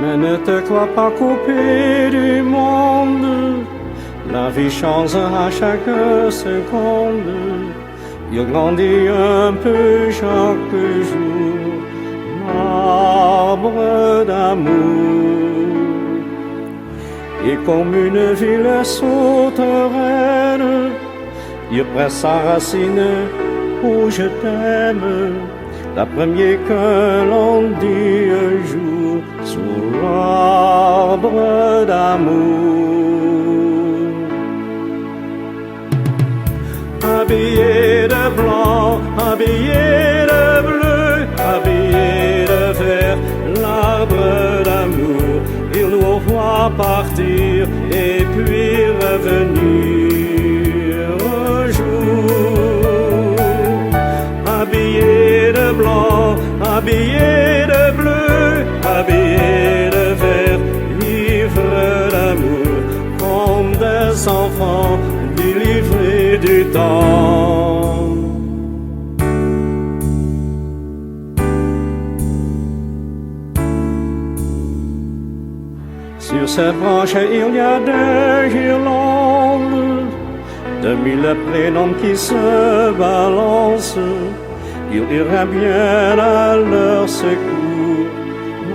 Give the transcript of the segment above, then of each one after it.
Mais ne te crois pas coupé du monde, la vie change à chaque seconde. Il grandit un peu chaque jour, l'arbre d'amour. Et comme une ville sauterelle, il presse sa racine où je t'aime. La première que l'on dit un jour sous l'arbre d'amour. Habillé de blanc, habillé de bleu, habillé de vert, l'arbre d'amour, il nous voit partir et puis revenir un jour. Habillé de blanc, habillé de bleu, habillé de vert, ivre d'amour, comme des enfants délivrés du temps. Sur ces branches il y a des guirlandes de mille prénoms qui se balancent. Il ira bien à leur secours,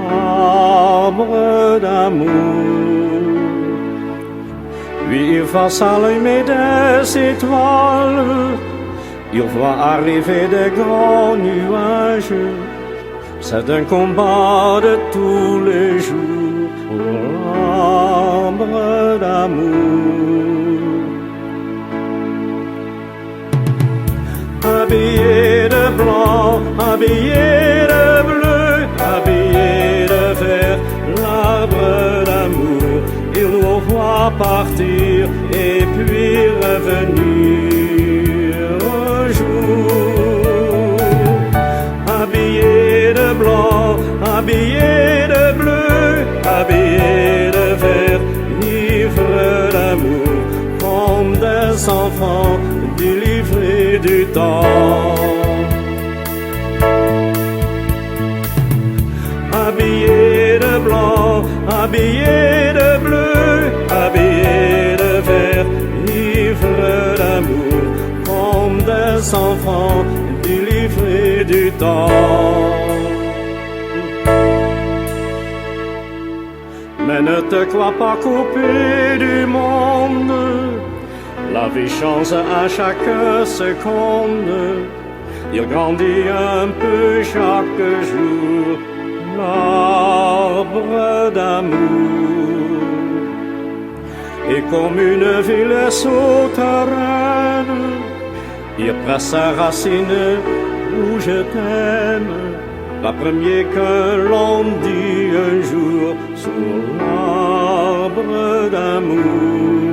l'arbre d'amour. Lui, il va s'allumer des étoiles, il voit arriver des grands nuages. C'est un combat de tous les jours pour l'arbre d'amour. Habillé de blanc, habillé de bleu, habillé de vert, l'arbre d'amour, il nous voit partir et puis revenir un jour. Habillé de blanc, habillé de bleu, habillé de vert, ivre d'amour, comme des enfants délivrés du temps. Habillé de blanc, habillé de bleu, habillé de vert, ivre d'amour, comme des enfants délivrés du temps. Mais ne te crois pas coupé du monde, la vie change à chaque seconde. Il grandit un peu chaque jour, l'arbre d'amour. Et comme une ville souterraine, il presse sa racine où je t'aime. La première que l'on dit un jour sur l'arbre d'amour.